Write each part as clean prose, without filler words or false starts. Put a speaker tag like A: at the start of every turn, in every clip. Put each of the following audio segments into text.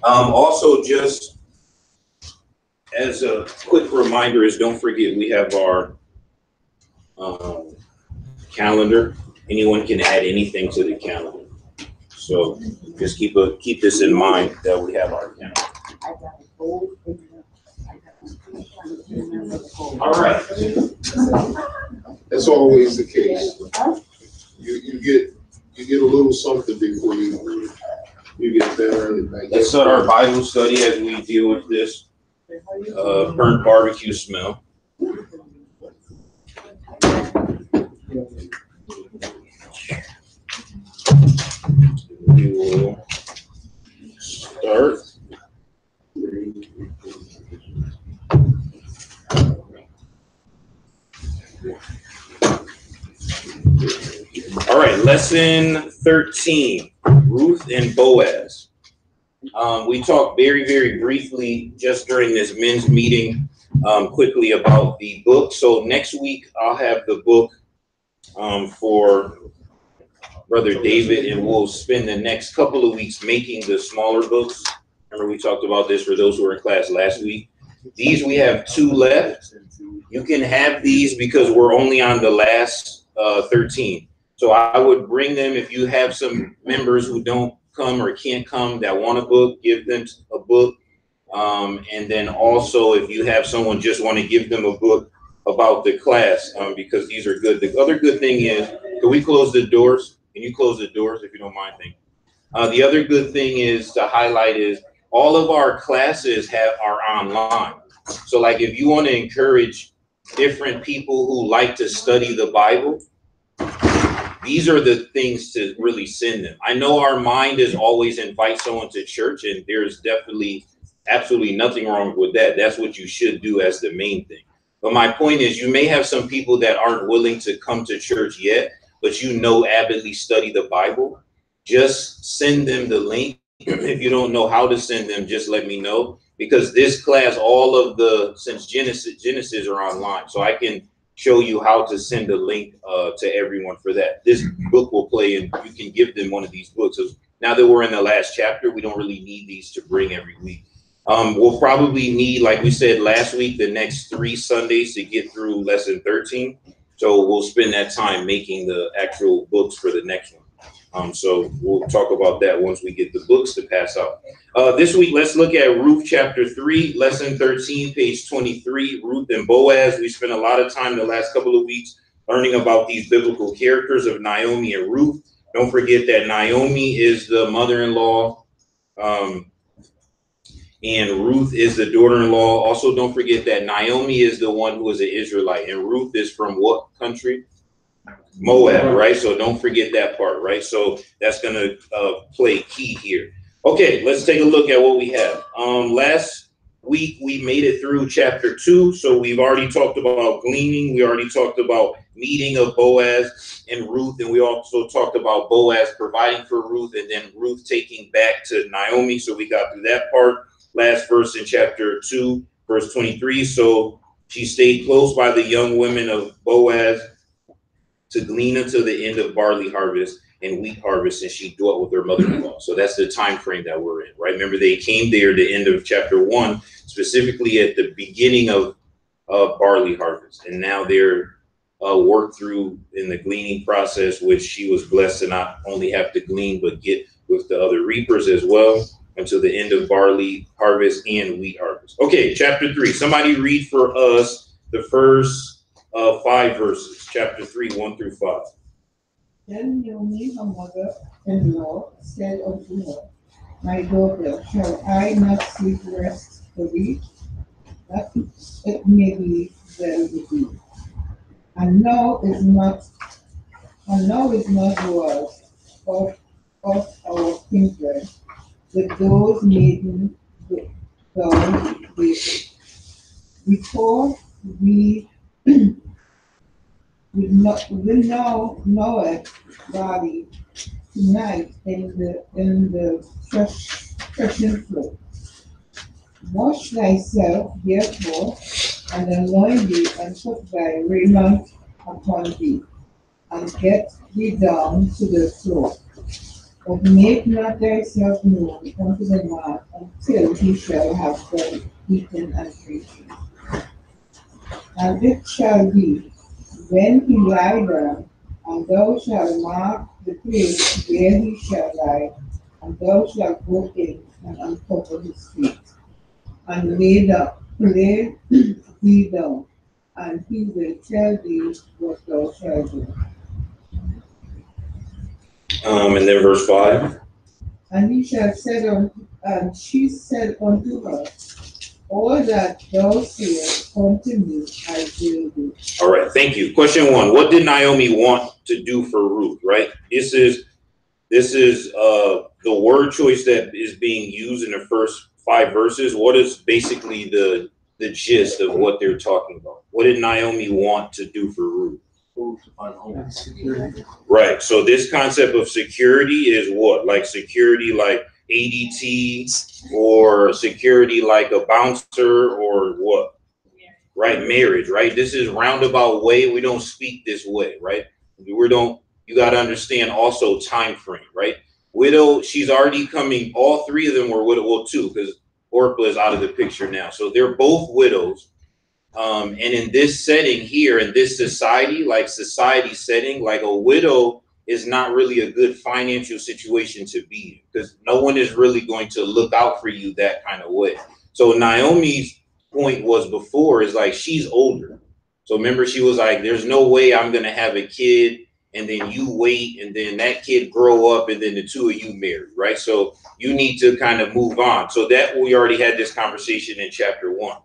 A: Also, just as a quick reminder, is don't forget we have our calendar. Anyone can add anything to the calendar. So just keep this in mind that we have our calendar. All right.
B: That's always the case. You get a little something before you get better.
A: Let's start our Bible study as we deal with this burnt barbecue smell. We will start. All right, lesson 13, Ruth and Boaz. We talked very, very briefly just during this men's meeting quickly about the book. So next week I'll have the book for Brother David, and we'll spend the next couple of weeks making the smaller books. Remember we talked about this for those who were in class last week. These, we have 2 left. You can have these because we're only on the last 13. So I would bring them if you have some members who don't come or can't come that want a book, give them a book. And then also if you have someone just want to give them a book about the class, because these are good. The other good thing is, can we close the doors? Can you close the doors if you don't mind? The other good thing is to highlight is all of our classes are online. So like if you want to encourage different people who like to study the Bible, these are the things to really send them. I know our mind is always invite someone to church, and there's definitely absolutely nothing wrong with that. That's what you should do as the main thing. But my point is, you may have some people that aren't willing to come to church yet, but avidly study the Bible. Just send them the link. If you don't know how to send them, just let me know, because this class, since Genesis are online, so I can show you how to send a link to everyone for that. This book will play, and you can give them one of these books. So now that we're in the last chapter, we don't really need these to bring every week. We'll probably need, like we said last week, the next 3 Sundays to get through lesson 13. So we'll spend that time making the actual books for the next one. So we'll talk about that once we get the books to pass out. This week, let's look at Ruth chapter 3, lesson 13, page 23, Ruth and Boaz. We spent a lot of time the last couple of weeks learning about these biblical characters of Naomi and Ruth. Don't forget that Naomi is the mother-in-law, and Ruth is the daughter-in-law. Also, don't forget that Naomi is the one who is an Israelite, and Ruth is from what country? Moab, right? So don't forget that part, right? So that's going to play key here. Okay, let's take a look at what we have. Last week, we made it through chapter 2. So we've already talked about gleaning. We already talked about meeting of Boaz and Ruth. And we also talked about Boaz providing for Ruth, and then Ruth taking back to Naomi. So we got through that part. Last verse in chapter 2, verse 23. So she stayed close by the young women of Boaz to glean until the end of barley harvest and wheat harvest, and she dwelt with her mother-in-law. So that's the time frame that we're in, right? Remember, they came there at the end of chapter 1, specifically at the beginning of barley harvest, and now they're worked through in the gleaning process, which she was blessed to not only have to glean but get with the other reapers as well until the end of barley harvest and wheat harvest. Okay, chapter 3. Somebody read for us the first 5 verses, chapter 3, 1 through 5.
C: Then Naomi, her mother-in-law, said unto her, My daughter, shall I not seek rest for thee, that it may be well with thee? And now is not Boaz of our kindred, with those maiden thou David. Before we will now knoweth barley tonight in the threshing floor. Wash thyself therefore, and anoint thee, and put thy raiment upon thee, and get thee down to the floor. But make not thyself known unto the man until he shall have done eaten and drinking. And it shall be, when he lie down, and thou shalt mark the place where he shall lie, and thou shalt go in and uncover his feet, and lay thee down, and he will tell thee what thou shalt do.
A: And then verse 5.
C: And he shall said and she said unto her, all that thou sayest unto me, I will do.
A: All right, thank you. Question 1. What did Naomi want to do for Ruth, right? This is the word choice that is being used in the first 5 verses. What is basically the gist of what they're talking about? What did Naomi want to do for Ruth? Right. So this concept of security is what? Like security like ADT, or security like a bouncer, or what? Right? Marriage, right? This is roundabout way. We don't speak this way, right? You got to understand also time frame, right? Widow, she's already coming. All 3 of them were widow. Well, 2, because Orpah is out of the picture now. So they're both widows. And in this setting here, in this society, like society setting, like a widow is not really a good financial situation to be in, because no one is really going to look out for you that kind of way. So Naomi's point was before is like, she's older. So remember, she was like, there's no way I'm going to have a kid and then you wait and then that kid grow up and then the 2 of you marry, right? So you need to kind of move on. So that we already had this conversation in chapter 1.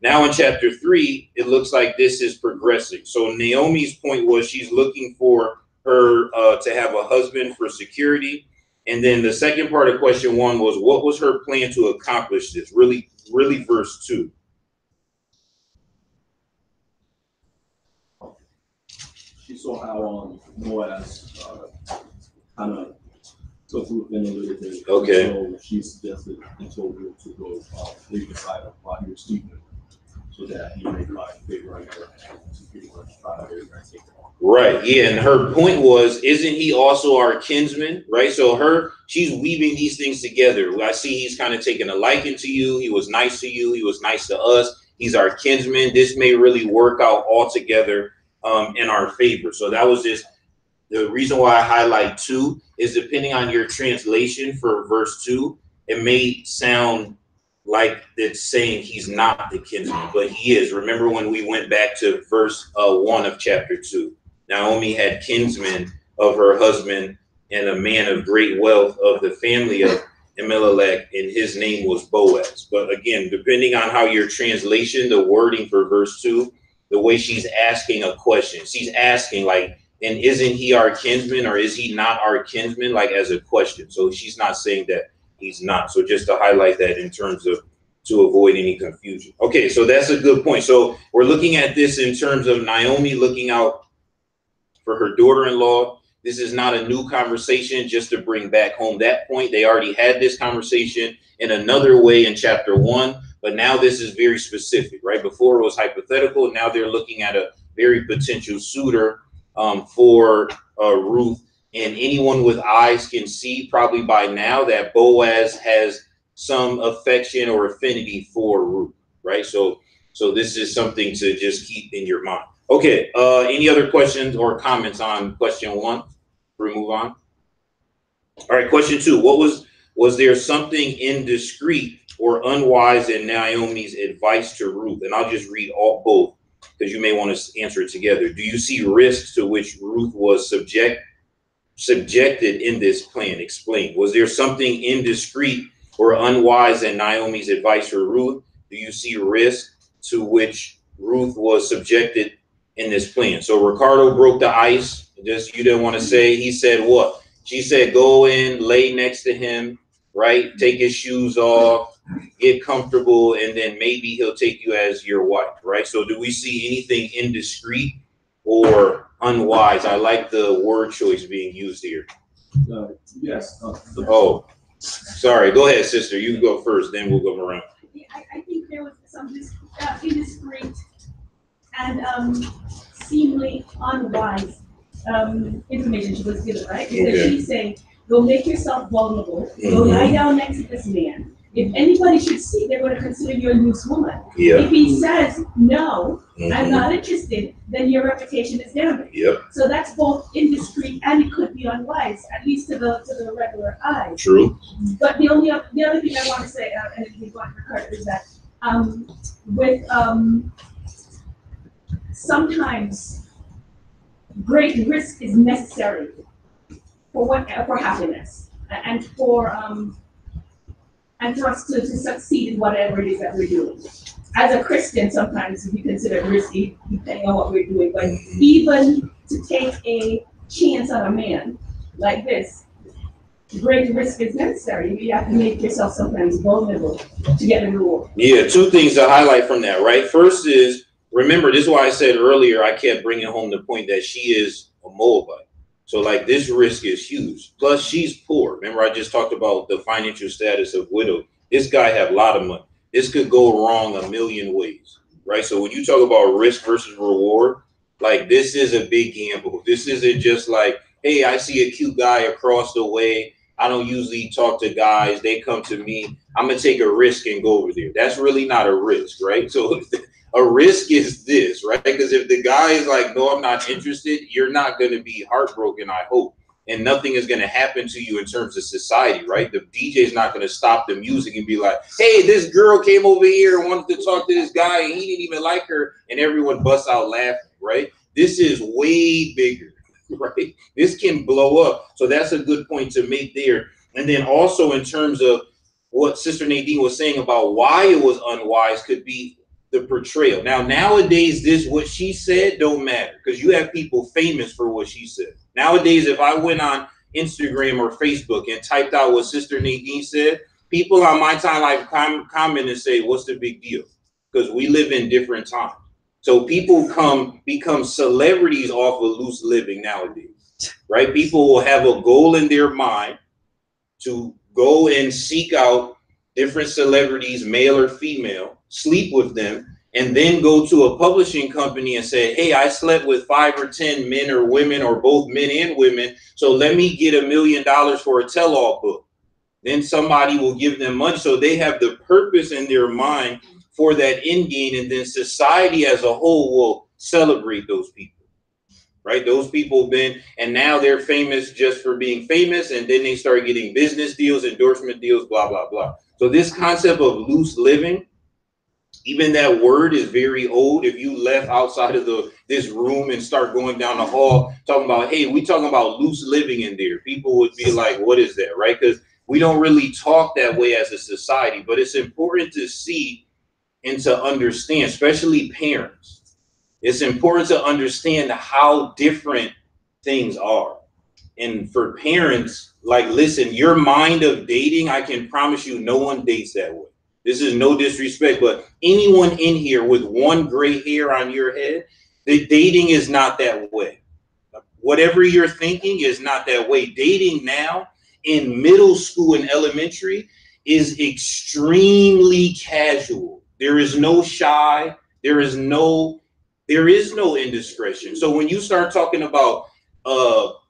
A: Now in chapter 3, it looks like this is progressing. So Naomi's point was she's looking for her to have a husband for security. And then the second part of question 1 was, what was her plan to accomplish this? Really verse 2.
D: She saw how Boaz kind of took Ruth in a little bit.
A: Okay.
D: So she suggested and told Ruth to go leave the side of while he was sleeping, so that he may find favor on her and to pretty much try to take her off.
A: Right. Yeah. And her point was, isn't he also our kinsman? Right. So she's weaving these things together. I see he's kind of taking a liking to you. He was nice to you. He was nice to us. He's our kinsman. This may really work out all together in our favor. So that was just the reason why I highlight 2 is depending on your translation for verse 2, it may sound like it's saying he's not the kinsman, but he is. Remember when we went back to verse 1 of chapter 2, Naomi had kinsmen of her husband and a man of great wealth of the family of Elimelech, and his name was Boaz. But again, depending on how your translation, the wording for verse 2, the way she's asking a question, she's asking like, and isn't he our kinsman, or is he not our kinsman, like as a question. So she's not saying that he's not. So just to highlight that in terms of to avoid any confusion. Okay, so that's a good point. So we're looking at this in terms of Naomi looking out for her daughter-in-law. This is not a new conversation, just to bring back home that point. They already had this conversation in another way in chapter 1, but now this is very specific, right? Before it was hypothetical. Now they're looking at a very potential suitor for Ruth. And anyone with eyes can see probably by now that Boaz has some affection or affinity for Ruth, right? So this is something to just keep in your mind. Okay, any other questions or comments on question 1? We move on. All right, question 2. Was there something indiscreet or unwise in Naomi's advice to Ruth? And I'll just read both, because you may want to answer it together. Do you see risks to which Ruth was subjected in this plan? Explain. Was there something indiscreet or unwise in Naomi's advice for Ruth? Do you see risk to which Ruth was subjected in this plan? So Ricardo broke the ice. Just, you didn't want to say. He said what? She said, go in, lay next to him, right? Take his shoes off, get comfortable, and then maybe he'll take you as your wife, right? So do we see anything indiscreet or unwise? I like the word choice being used here.
D: Yes.
A: Oh, sorry. Go ahead, sister. You go first, then we'll go around.
E: I think there was some indiscreet and seemingly unwise information she was given, right? Because she's saying, Don't make yourself vulnerable. Don't lie down next to this man. If anybody should see, they're going to consider you a loose woman.
A: Yeah.
E: If he says, no, I'm not interested, then your reputation is damaged.
A: Yep.
E: So that's both indiscreet and it could be unwise, at least to the regular eye.
A: True.
E: But the other thing I want to say, and we want to recur, is that sometimes great risk is necessary for happiness and for us to succeed in whatever it is that we're doing. As a Christian, sometimes we consider it risky depending on what we're doing, but even to take a chance on a man like this, great risk is necessary. You have to make yourself sometimes vulnerable to get a reward.
A: Yeah, two things to highlight from that, right? First is, remember, this is why I said earlier, I kept bringing home the point that she is a Moabite. So like this risk is huge. Plus she's poor. Remember, I just talked about the financial status of widow. This guy have a lot of money. This could go wrong a million ways, right? So when you talk about risk versus reward, like this is a big gamble. This isn't just like, hey, I see a cute guy across the way. I don't usually talk to guys. They come to me. I'm going to take a risk and go over there. That's really not a risk, right? So a risk is this, right? Because if the guy is like, no, I'm not interested, you're not going to be heartbroken, I hope. And nothing is going to happen to you in terms of society, right? The DJ is not going to stop the music and be like, hey, this girl came over here and wanted to talk to this guy and he didn't even like her. And everyone busts out laughing, right? This is way bigger, right? This can blow up. So that's a good point to make there. And then also in terms of what Sister Nadine was saying about why it was unwise could be the portrayal. Now, nowadays, what she said don't matter because you have people famous for what she said. Nowadays, if I went on Instagram or Facebook and typed out what Sister Nadine said, people on my timeline comment and say, what's the big deal? Because we live in different times. So people become celebrities off of loose living nowadays, right? People will have a goal in their mind to go and seek out different celebrities, male or female, sleep with them, and then go to a publishing company and say, hey, I slept with 5 or 10 men or women or both men and women, so let me get $1 million for a tell-all book. Then somebody will give them money. So they have the purpose in their mind for that end game, and then society as a whole will celebrate those people, right? Those people and now they're famous just for being famous, and then they start getting business deals, endorsement deals, blah, blah, blah. So this concept of loose living, even that word is very old. If you left outside of this room and start going down the hall talking about, hey, we talking about loose living in there, people would be like, what is that, right? Because we don't really talk that way as a society, but it's important to see and to understand, especially parents. It's important to understand how different things are. And for parents, like, listen, your mind of dating, I can promise you no one dates that way. This is no disrespect, but anyone in here with one gray hair on your head, the dating is not that way. Whatever you're thinking is not that way. Dating now in middle school and elementary is extremely casual. There is no shy. There is no indiscretion. So when you start talking about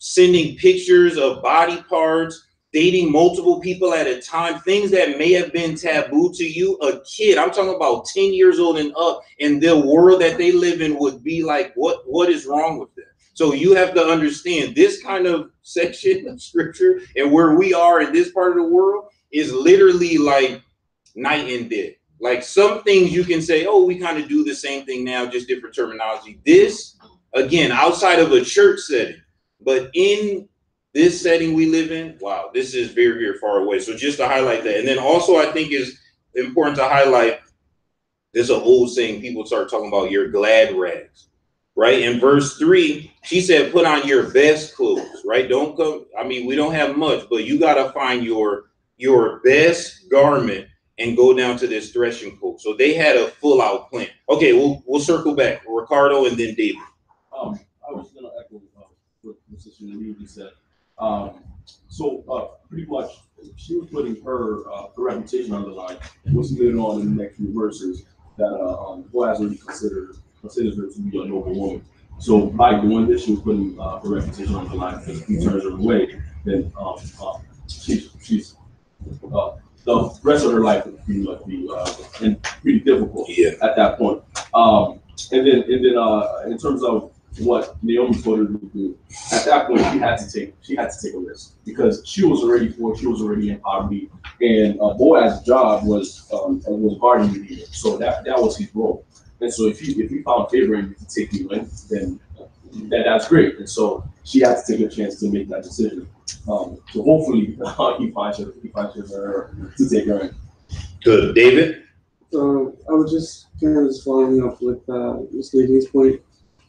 A: sending pictures of body parts, dating multiple people at a time, things that may have been taboo to you, a kid, I'm talking about 10 years old and up, and the world that they live in would be like, what is wrong with that? So you have to understand this kind of section of scripture and where we are in this part of the world is literally like night and day. Like some things you can say, oh, we kind of do the same thing now, just different terminology. This, again, outside of a church setting, but in this setting we live in, wow, this is very, very far away. So just to highlight that. And then also I think is important to highlight, there's an old saying, people start talking about your glad rags, right? In verse 3, she said, put on your best clothes, right? Don't go, I mean, we don't have much, but you got to find your best garment and go down to this threshing floor. So they had a full out plan. Okay, we'll circle back. Ricardo and then David.
D: I was going to echo what Sister Naomi said. Pretty much, she was putting her reputation on the line. What's going on in the next few verses that Boaz already considers her to be a noble woman. So by doing this, she was putting her reputation on the line because if he turns her away, then she's the rest of her life would be and pretty difficult at that point. And then in terms of what Naomi told her to do, at that point she had to take a risk because she was already poor, she was already in poverty, and Boaz's job was guarding the leader, so that was his role. And so if he found favor in to take you in, then that's great. And so she had to take a chance to make that decision. So hopefully he finds her to take her in.
A: Good, David.
F: I was just kind of following up with Ms. Nadine's point,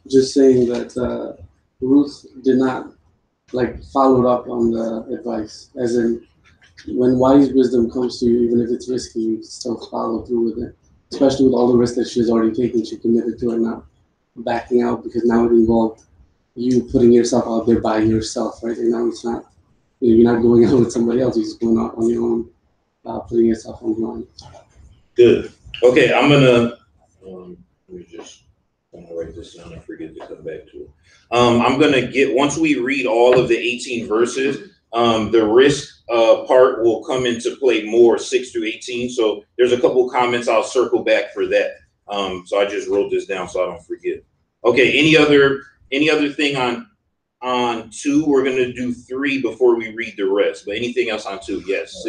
F: just saying that Ruth did not followed up on the advice, as in when wise wisdom comes to you, even if it's risky, you still follow through with it. Especially with all the risks that she's already taken, she committed to it, not backing out because now it involved you putting yourself out there by yourself, right? And now it's not, you're not going out with somebody else, you're just going out on your own, putting yourself on the line.
A: Good. Okay, I'm gonna write this down and forget to come back to it. I'm gonna once we read all of the 18 verses, the risk part will come into play more 6 through 18. So there's a couple comments I'll circle back for that. So I just wrote this down so I don't forget. Okay, any other thing on 2? We're gonna do 3 before we read the rest. But anything else on 2? Yes,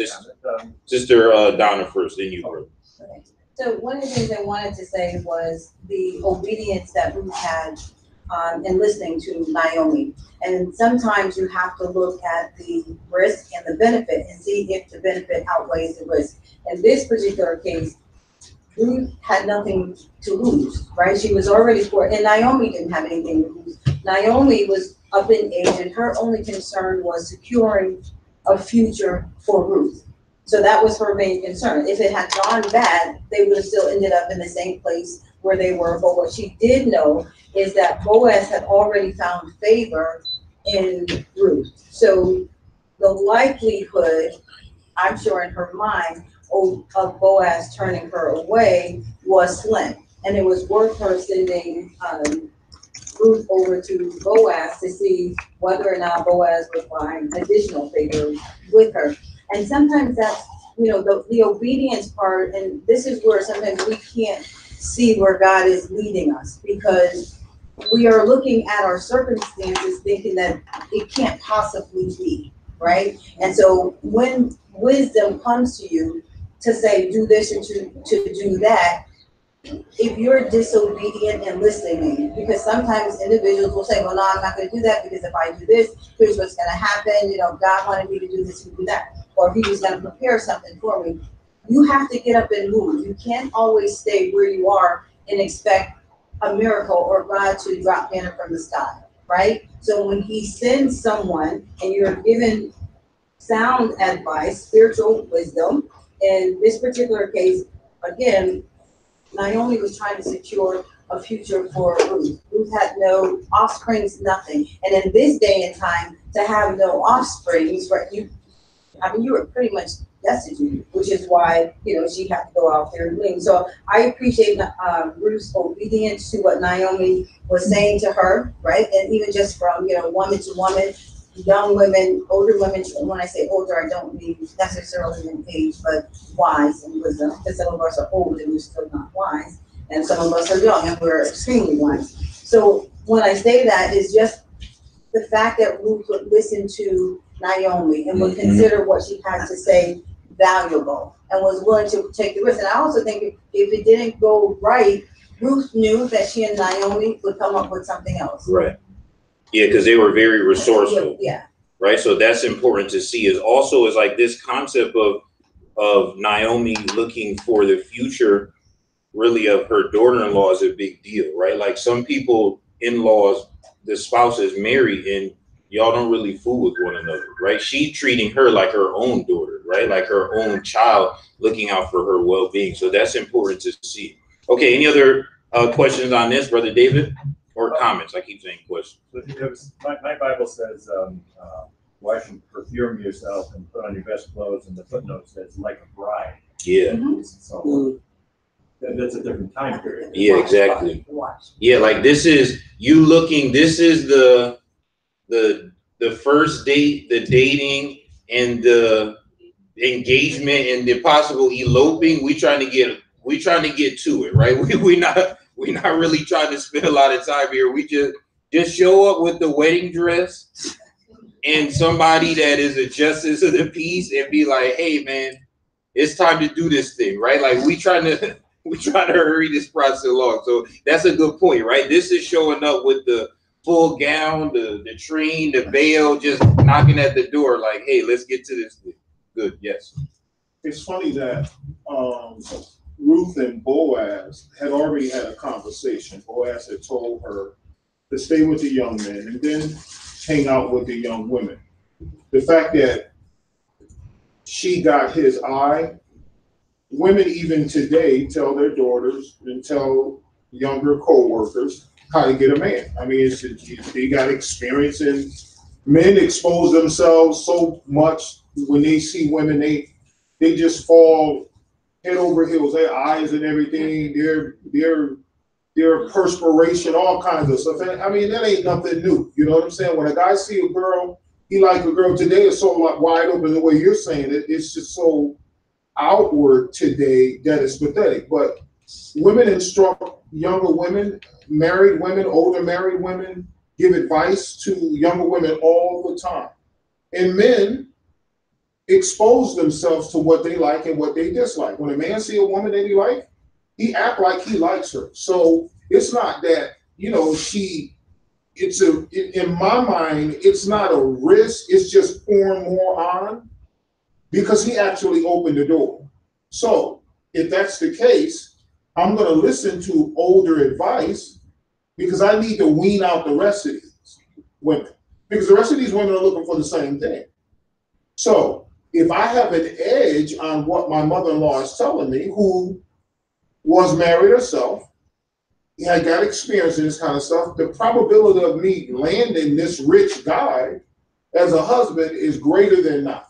A: Sister Donna first, then you, bro.
G: Okay. So one of the things I wanted to say was the obedience that Ruth had in listening to Naomi. And sometimes you have to look at the risk and the benefit and see if the benefit outweighs the risk. In this particular case, Ruth had nothing to lose, right? She was already poor, and Naomi didn't have anything to lose. Naomi was up in age, and her only concern was securing a future for Ruth. So that was her main concern. If it had gone bad, they would have still ended up in the same place where they were. But what she did know is that Boaz had already found favor in Ruth. So the likelihood, I'm sure in her mind, of Boaz turning her away was slim. And it was worth her sending Ruth over to Boaz to see whether or not Boaz would find additional favor with her. And sometimes that's, the obedience part, and this is where sometimes we can't see where God is leading us because we are looking at our circumstances thinking that it can't possibly be, right? And so when wisdom comes to you to say, do this and to do that, if you're disobedient and listening, because sometimes individuals will say, well, no, I'm not going to do that because if I do this, here's what's going to happen. God wanted me to do this and do that. Or he was going to prepare something for me. You have to get up and move. You can't always stay where you are and expect a miracle or God to drop manna from the sky, right? So when he sends someone and you're given sound advice, spiritual wisdom, in this particular case, again, Naomi was trying to secure a future for Ruth. Ruth had no offsprings, nothing. And in this day and time, to have no offsprings, right? You were pretty much destitute, which is why, she had to go out there and glean. So I appreciate Ruth's obedience to what Naomi was saying to her, right? And even just from, woman to woman, young women, older women. When I say older, I don't mean necessarily in age, but wise and wisdom. Because some of us are old and we're still not wise. And some of us are young and we're extremely wise. So when I say that, is just the fact that Ruth would listen to Naomi and would consider what she had to say valuable and was willing to take the risk. And I also think if it didn't go right, Ruth knew that she and Naomi would come up with something else.
A: Right. Yeah, because they were very resourceful.
G: Yeah.
A: Right. So that's important to see. Is like this concept of Naomi looking for the future, really, of her daughter-in-law is a big deal, right? Like some people, in-laws, the spouse is married and y'all don't really fool with one another, right? She treating her like her own daughter, right? Like her own child, looking out for her well-being. So that's important to see. Okay, any other questions on this, Brother David? Or comments? I keep saying questions.
H: My Bible says, wash and perfume yourself and put on your best clothes, and the footnote says, like a bride.
A: Yeah.
H: So that's a different time period.
A: Yeah, exactly. Yeah, like this is you looking. This is the the first date, the dating, and the engagement and the possible eloping, we trying to get to it, right? We not really trying to spend a lot of time here. We just show up with the wedding dress and somebody that is a justice of the peace and be like, hey man, it's time to do this thing, right? Like we trying to hurry this process along. So that's a good point, right? This is showing up with the full gown, the train, the veil, just knocking at the door, like, hey, let's get to this thing. Good, yes.
B: It's funny that Ruth and Boaz had already had a conversation. Boaz had told her to stay with the young men and then hang out with the young women. The fact that she got his eye, women even today tell their daughters and tell younger co-workers how to get a man. I mean, they got experience, and men expose themselves so much when they see women, they just fall head over heels, their eyes and everything, their perspiration, all kinds of stuff. And I mean, that ain't nothing new. You know what I'm saying? When a guy see a girl, he like a girl today, is so like wide open the way you're saying it. It's just so outward today that it's pathetic. But women instruct younger women, married women, older married women, give advice to younger women all the time. And men expose themselves to what they like and what they dislike. When a man see a woman that he like, he act like he likes her. So it's not that, you know, in my mind, it's not a risk, it's just pouring more on because he actually opened the door. So if that's the case, I'm gonna listen to older advice because I need to wean out the rest of these women, because the rest of these women are looking for the same thing. So if I have an edge on what my mother-in-law is telling me, who was married herself, I got experience in this kind of stuff, the probability of me landing this rich guy as a husband is greater than not.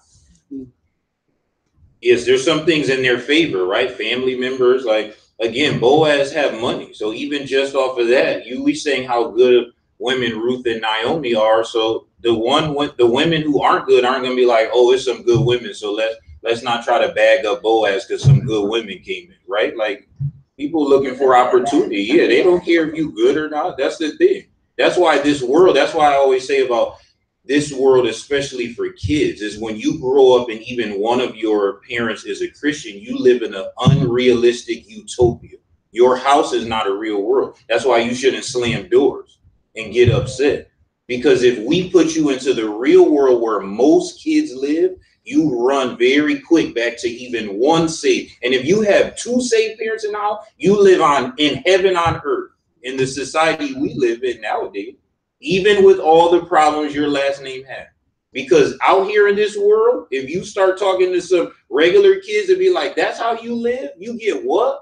A: Yes, there's some things in their favor, right? Family members, like, again, Boaz have money. So even just off of that, we saying how good women Ruth and Naomi are. So the women who aren't good aren't going to be like, oh, it's some good women, so let's not try to bag up Boaz because some good women came in, right? Like, people looking for opportunity. Yeah, they don't care if you good or not. That's the thing. That's why I always say about this world, especially for kids, is when you grow up and even one of your parents is a Christian, you live in an unrealistic utopia. Your house is not a real world. That's why you shouldn't slam doors and get upset. Because if we put you into the real world where most kids live, you run very quick back to even one saved. And if you have two saved parents in the house, you live in heaven on earth in the society we live in nowadays, even with all the problems your last name has. Because out here in this world, if you start talking to some regular kids and be like, that's how you live, you get what?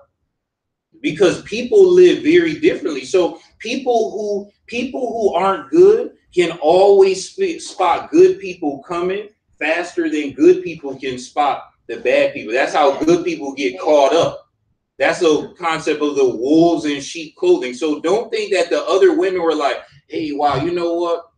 A: Because people live very differently. So people who aren't good can always spot good people coming faster than good people can spot the bad people. That's how good people get caught up. That's the concept of the wolves in sheep clothing. So don't think that the other women were like, hey, wow, you know what?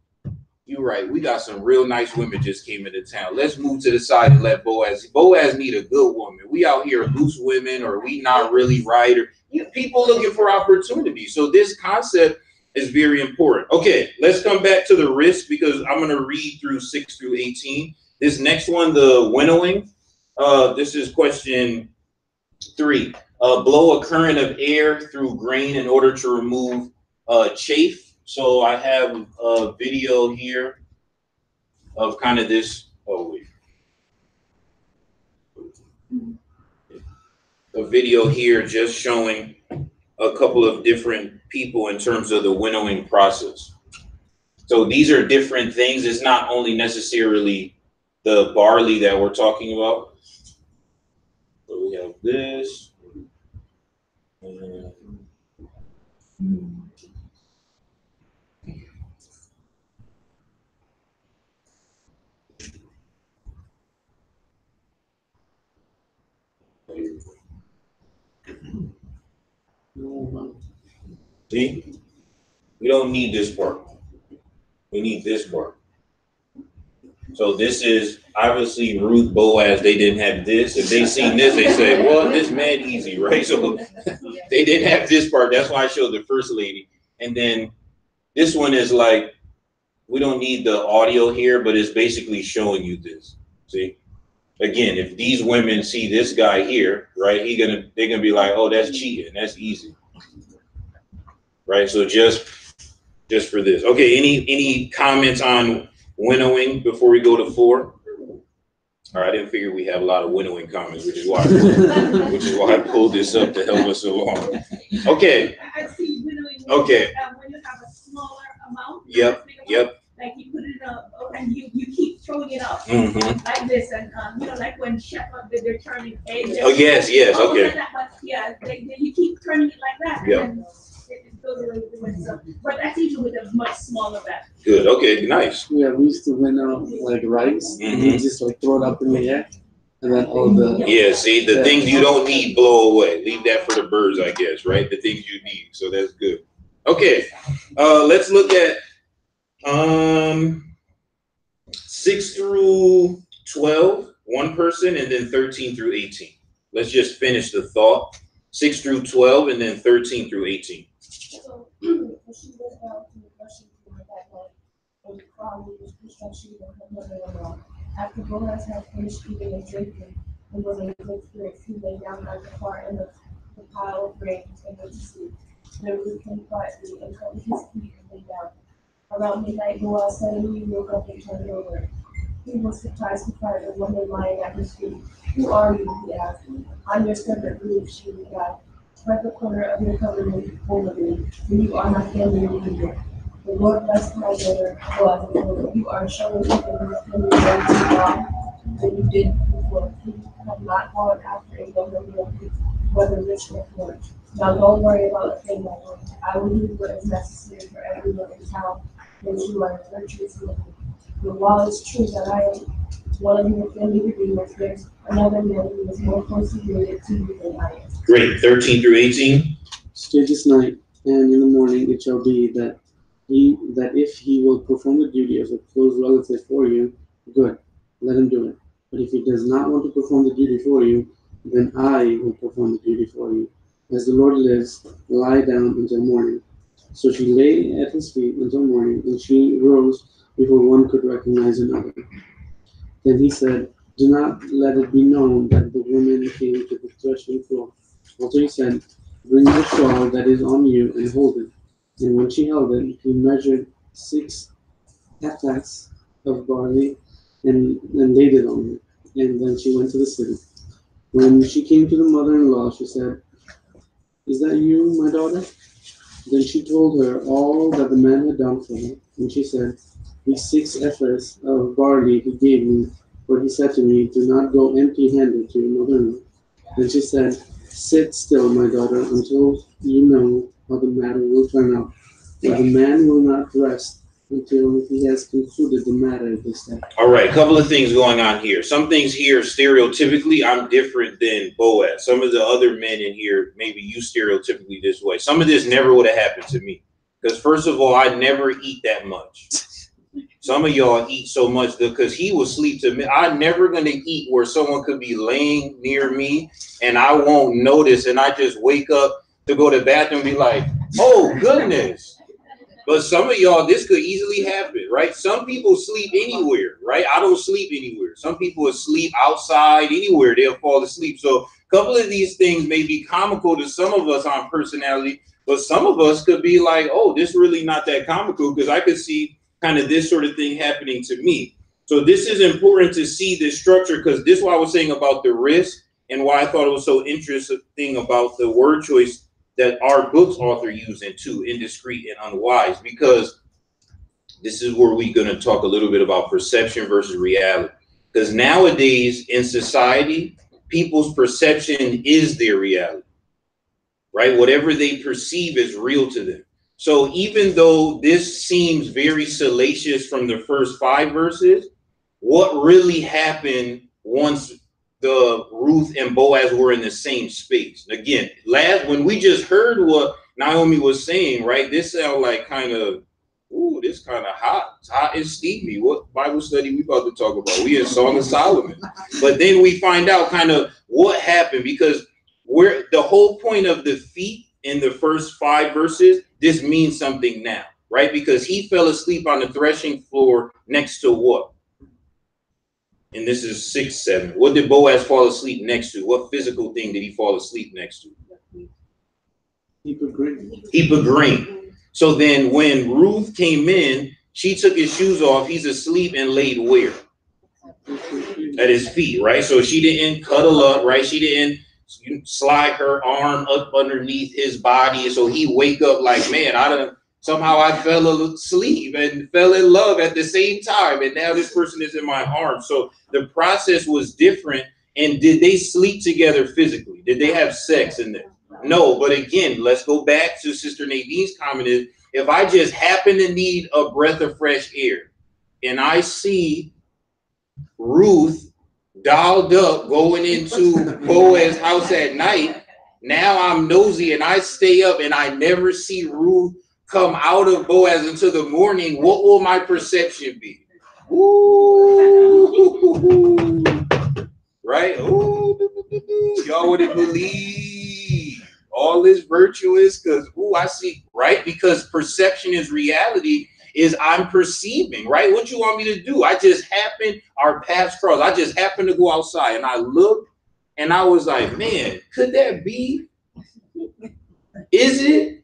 A: You're right. We got some real nice women just came into town. Let's move to the side and let Boaz need a good woman. We out here loose women, or we not really right, or people looking for opportunity. So this concept is very important. Okay, let's come back to the risk, because I'm going to read through 6 through 18. This next one, the winnowing. This is question 3. Blow a current of air through grain in order to remove chaff. So I have a video here of kind of this. Oh, wait. A video here just showing a couple of different people in terms of the winnowing process. So these are different things. It's not only necessarily the barley that we're talking about. So we have this. See, we don't need this part. We need this part. So this is obviously Ruth, Boaz. They didn't have this. If they seen this, they say, well, this mad easy, right? So they didn't have this part. That's why I showed the first lady. And then this one is like, we don't need the audio here, but it's basically showing you this. See? Again, if these women see this guy here, right, they're gonna be like, oh, that's cheating. That's easy. Right? So just for this. Okay, any comments on winnowing before we go to 4? All right, I didn't figure we have a lot of winnowing comments, which is why I pulled this up to help us along. Okay.
E: I see winnowing.
A: Okay.
E: When you have a smaller amount.
A: Yep.
E: Like you put it up and you keep throwing it up like this, and like when shepherd they're turning eggs.
A: Oh yes, okay.
E: You keep turning it like that.
A: Yeah.
E: And it goes away with stuff. But that's usually with a much smaller bag.
A: Good. Okay. Nice.
F: Yeah, we used to winnow like rice, and we just like throw it up in the air, and then all the
A: See, the things you don't need blow away. Leave that for the birds, I guess, right? The things you need. So that's good. Okay. Let's look at 6 through 12, one person, and then 13 through 18. Let's just finish the thought. 6 through 12, and then 13 through 18.
I: So when she went down to the Russian that night, and probably was construction on her mother-in-law. After Boaz had finished eating and drinking and was in a good spirits, he lay down at the far end of the pile of grains and went to sleep. Then Ruth came quietly and covered his feet and lay down. Around midnight, Boaz suddenly woke up and turned over. He was surprised to find a woman lying at his feet. Who are you? He asked. I'm your servant Ruth, she replied. Spread the corner of your covenant over me, for you are my family leader. The Lord bless my daughter, Boaz. You are showing me the family God than you did before. You have not gone after a younger man, whether rich or poor. Now don't worry about a thing, my Lord. I will do what is necessary for everyone in town, and you are virtuous with me. But while it's true that I am one of your family redeemers, there's another man who is more closely related to you than I am.
A: Great. 13 through 18.
F: Stay this night, and in the morning it shall be that if he will perform the duty of a close relative for you, good, let him do it. But if he does not want to perform the duty for you, then I will perform the duty for you. As the Lord lives, lie down until morning. So she lay at his feet until morning, and she rose before one could recognize another. Then he said, do not let it be known that the woman came to the threshing floor. Also he said, bring the shawl that is on you and hold it. And when she held it, he measured 6 attacks of barley and laid it on her. And then she went to the city. When she came to the mother-in-law, she said, is that you, my daughter? Then she told her all that the man had done for her. And she said, these 6 ephahs of barley he gave me, for he said to me, do not go empty-handed to your mother-in-law. Then she said, sit still, my daughter, until you know how the matter will turn out. For the man will not rest until he has concluded the matter this day.
A: All right, a couple of things going on here. Some things here, stereotypically, I'm different than Boaz. Some of the other men in here, maybe you stereotypically this way. Some of this never would have happened to me. Because first of all, I never eat that much. Some of y'all eat so much because he will sleep to me. I'm never going to eat where someone could be laying near me and I won't notice. And I just wake up to go to the bathroom and be like, oh, goodness. But some of y'all, this could easily happen, right? Some people sleep anywhere, right? I don't sleep anywhere. Some people will sleep outside anywhere. They'll fall asleep. So a couple of these things may be comical to some of us on personality, but some of us could be like, oh, this really not that comical because I could see kind of this sort of thing happening to me. So this is important to see this structure because this is what I was saying about the risk and why I thought it was so interesting about the word choice that our book's author used in too, indiscreet and unwise, because this is where we're going to talk a little bit about perception versus reality. Because nowadays in society, people's perception is their reality, right? Whatever they perceive is real to them. So even though this seems very salacious from the first 5 verses, what really happened once the Ruth and Boaz were in the same space? Again, when we just heard what Naomi was saying, right? This sounded like kind of, ooh, this kind of hot. It's hot and steamy. What Bible study we about to talk about? We in Song of Solomon. But then we find out kind of what happened, because we're the whole point of the feet in the first 5 verses, this means something now, right? Because he fell asleep on the threshing floor next to what? And this is 6, 7. What did Boaz fall asleep next to? What physical thing did he fall asleep next to?
F: Heap of grain.
A: Heap of grain. So then when Ruth came in, she took his shoes off. He's asleep and laid where? At his feet, right? So she didn't cuddle up, right? She didn't slide her arm up underneath his body. So he wake up like, man, somehow I fell asleep and fell in love at the same time. And now this person is in my arms. So the process was different. And did they sleep together physically? Did they have sex in there? No, but again, let's go back to Sister Nadine's comment is, if I just happen to need a breath of fresh air and I see Ruth dialed up going into Boaz's house at night, now I'm nosy and I stay up and I never see Ruth come out of Boaz until the morning, what will my perception be? Ooh, right? Ooh, y'all wouldn't believe all this virtuous, because I see, right? Because perception is reality, is I'm perceiving, right? What you want me to do? I just happened, our paths crossed. I just happened to go outside and I looked and I was like, man, could that be? Is it?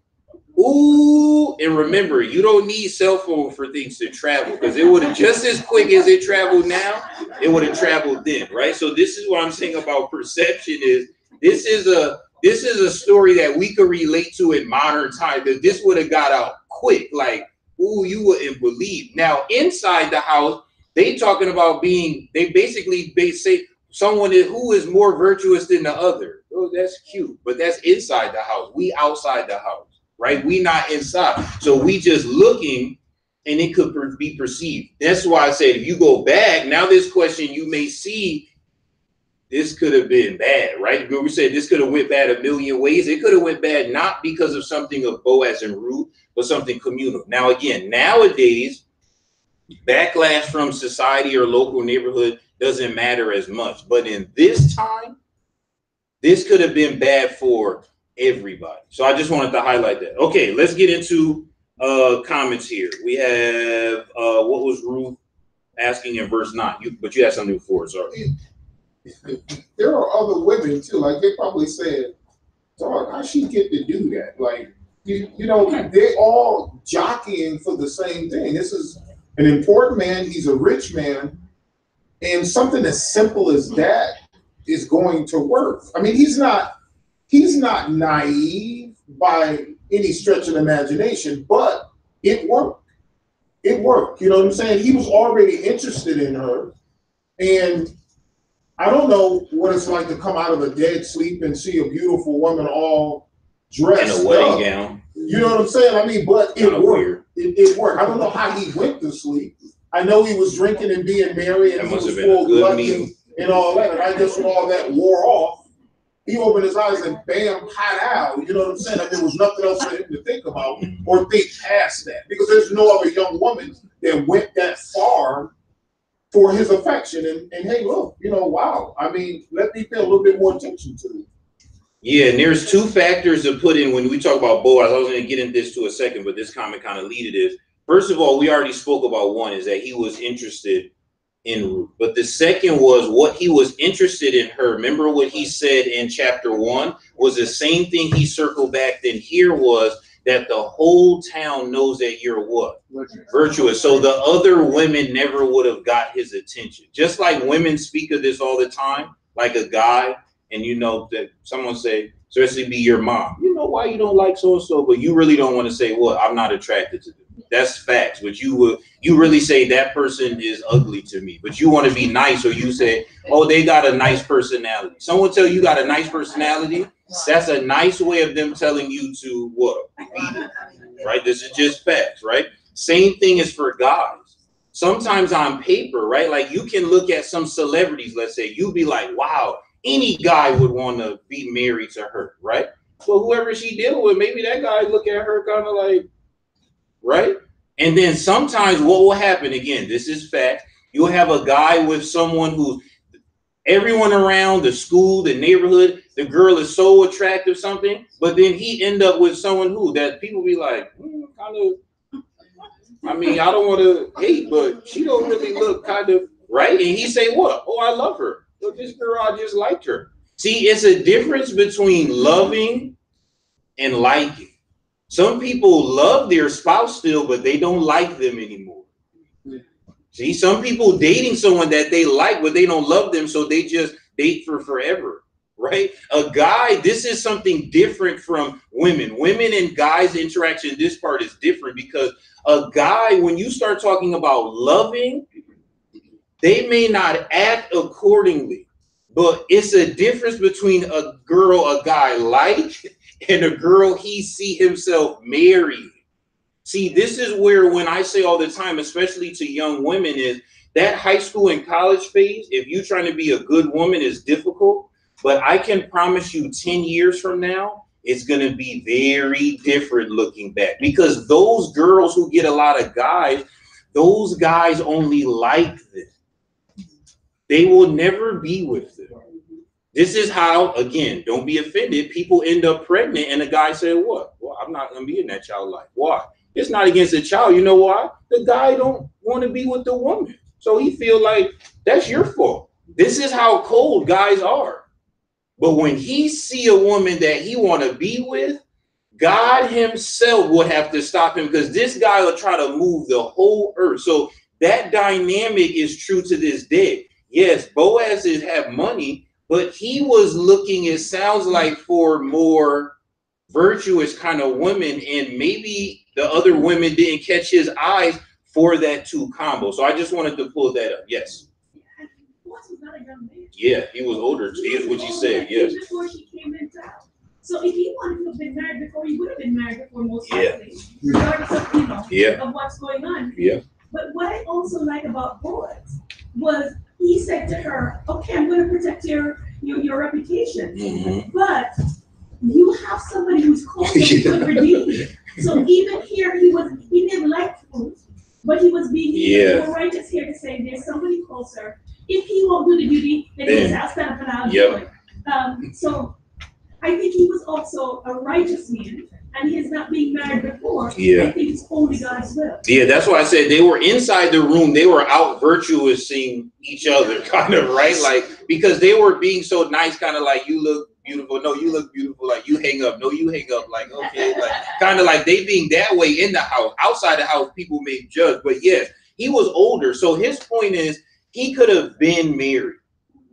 A: Ooh, and remember, you don't need cell phone for things to travel, because it would have just as quick as it traveled now, it would have traveled then, right? So this is what I'm saying about perception is this is a story that we could relate to in modern time, because this would have got out quick, like, ooh, you wouldn't believe. Now, inside the house, they talking about they say someone who is more virtuous than the other. Oh, that's cute, but that's inside the house. We outside the house, right? We not inside. So we just looking, and it could be perceived. That's why I said, if you go back, now this question, you may see this could have been bad, right? We said this could have went bad a million ways. It could have went bad not because of something of Boaz and Ruth, but something communal. Now, again, nowadays, backlash from society or local neighborhood doesn't matter as much. But in this time, this could have been bad for everybody. So I just wanted to highlight that. Okay, let's get into comments here. We have, what was Ruth asking in verse 9? But you had something before, sorry.
B: There are other women too. Like they probably said, "Dog, how she get to do that?" Like you know, they all jockeying for the same thing. This is an important man. He's a rich man, and something as simple as that is going to work. I mean, he's not naive by any stretch of the imagination, but it worked. It worked. You know what I'm saying? He was already interested in her, and I don't know what it's like to come out of a dead sleep and see a beautiful woman all dressed
A: in a wedding gown.
B: You know what I'm saying? I mean, but it worked. It worked. I don't know how he went to sleep. I know he was drinking and being merry, and he was full gluttony and all that. And I guess when all that wore off, he opened his eyes and bam, hot out. You know what I'm saying? And there was nothing else for him to think about or think past that, because there's no other young woman that went that far for his affection. And hey, look, you know, wow. I mean, let me pay a little bit more attention to it.
A: Yeah, and there's 2 factors to put in when we talk about Boaz. I was going to get into this to a second, but this comment kind of leaded this. First of all, we already spoke about one, is that he was interested in Ruth. But the second was what he was interested in her. Remember what he said in chapter 1 was the same thing he circled back then here was that the whole town knows that you're what? Virtuous. So the other women never would have got his attention. Just like women speak of this all the time, like a guy, and you know that someone say, especially be your mom, you know why you don't like so-and-so, but you really don't want to say, well, I'm not attracted to them. That's facts. But you really say that person is ugly to me, but you want to be nice, or you say, oh, they got a nice personality. Someone tell you got a nice personality, that's a nice way of them telling you to what? Beat it, right? This is just facts, right? Same thing is for guys. Sometimes on paper, right? Like you can look at some celebrities, let's say, you be like, wow, any guy would want to be married to her, right? So whoever she dealing with, maybe that guy look at her kind of like, right? And then sometimes what will happen, again, this is fact, you'll have a guy with someone who everyone around the school, the neighborhood, the girl is so attractive, something, but then he end up with someone who that people be like, kind of, I mean, I don't want to hate, but she don't really look kind of right. And he say, what? Oh, I love her. Look, this girl, I just liked her. See, it's a difference between loving and liking. Some people love their spouse still, but they don't like them anymore. See, some people dating someone that they like, but they don't love them, so they just date for forever, right? A guy, this is something different from women. Women and guys' interaction, this part is different because a guy, when you start talking about loving, they may not act accordingly, but it's a difference between a girl a guy like and a girl he see himself marrying. See, this is where when I say all the time, especially to young women, is that high school and college phase, if you're trying to be a good woman, is difficult. But I can promise you 10 years from now, it's going to be very different looking back. Because those girls who get a lot of guys, those guys only like them. They will never be with them. This is how, again, don't be offended, people end up pregnant and the guy said, what? Well, I'm not going to be in that child's life. Why? It's not against the child. You know why? The guy don't want to be with the woman. So he feel like that's your fault. This is how cold guys are. But when he see a woman that he want to be with, God himself would have to stop him because this guy will try to move the whole earth. So that dynamic is true to this day. Yes, Boaz have money, but he was looking, it sounds like, for more virtuous kind of women, and maybe the other women didn't catch his eyes for that two combo. So I just wanted to pull that up. Yes. Yeah, he was older. Here's what you said. Yes.
E: Before she came in town. So if he wanted to have been married before, he would have been married before, most likely, regardless of, of what's going on.
A: Yeah.
E: But what I also like about Boaz was he said to her, okay, I'm going to protect your reputation, but you have somebody who's close to good redeem. So even here, he didn't like Ruth, but he was being more righteous here to say there's somebody closer. If he won't do the duty, then I'll stand up and I'll do it. So I think he was also a righteous man, and his not being married before, I think it's only God's will. Yeah,
A: that's why I said they were inside the room. They were out virtuousing each other, kind of, right? Like, because they were being so nice, kind of like, you look beautiful. No, you look beautiful. Like, you hang up. No, you hang up. Like, okay. Like, kind of like they being that way in the house. Outside the house, people may judge. But yes, he was older. So his point is he could have been married,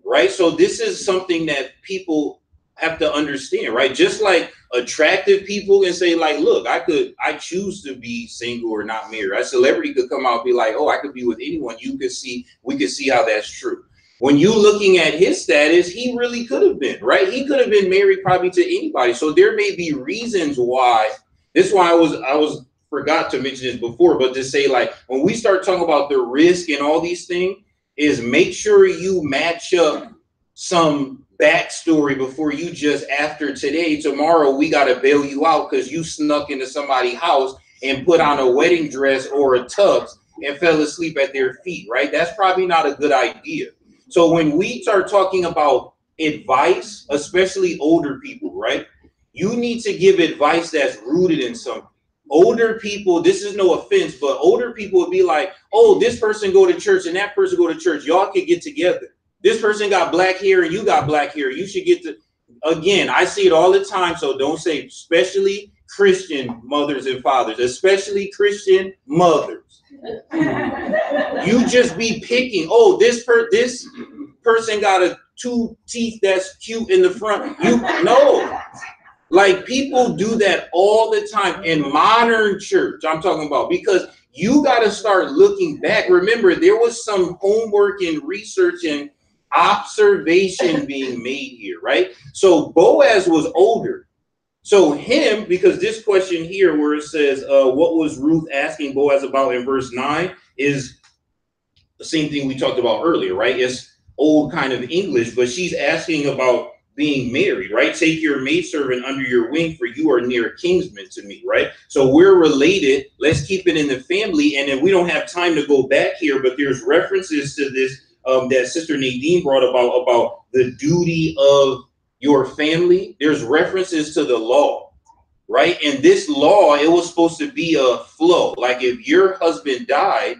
A: right? So this is something that people have to understand, right? Just like attractive people and say, like, look, I choose to be single or not married. A celebrity could come out and be like, oh, I could be with anyone. We could see how that's true. When you looking at his status, he really could have been, right? He could have been married probably to anybody. So there may be reasons why. This is why I was forgot to mention this before, but to say, like, when we start talking about the risk and all these things, is make sure you match up some backstory before you just after today, tomorrow, we got to bail you out because you snuck into somebody's house and put on a wedding dress or a tux and fell asleep at their feet, right? That's probably not a good idea. So when we start talking about advice, especially older people, right? You need to give advice that's rooted in something. Older people, this is no offense, but older people would be like, oh, this person go to church and that person go to church. Y'all could get together. This person got black hair and you got black hair. You should get to, again, I see it all the time. So don't say, especially Christian mothers and fathers, especially Christian mothers. You just be picking, oh, this person got two teeth that's cute in the front. No. Like, people do that all the time in modern church. I'm talking about, because you got to start looking back. Remember, there was some homework and research and observation being made here, right? So Boaz was older. So him, because this question here where it says, what was Ruth asking Boaz about in verse 9 is the same thing we talked about earlier, right? It's old kind of English, but she's asking about being married, right? Take your maidservant under your wing, for you are near kinsmen to me, right? So we're related. Let's keep it in the family. And then we don't have time to go back here, but there's references to this that Sister Nadine brought about the duty of your family. There's references to the law, right? And this law, it was supposed to be a flow. Like if your husband died,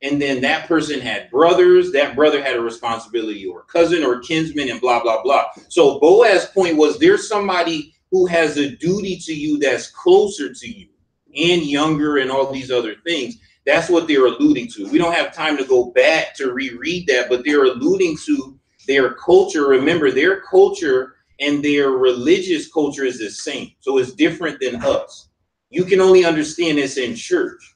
A: and then that person had brothers, that brother had a responsibility, or cousin or kinsman, and blah, blah, blah. So Boaz's point was, there's somebody who has a duty to you that's closer to you and younger and all these other things. That's what they're alluding to. We don't have time to go back to reread that, but they're alluding to their culture. Remember, their culture and their religious culture is the same. So it's different than us. You can only understand this in church,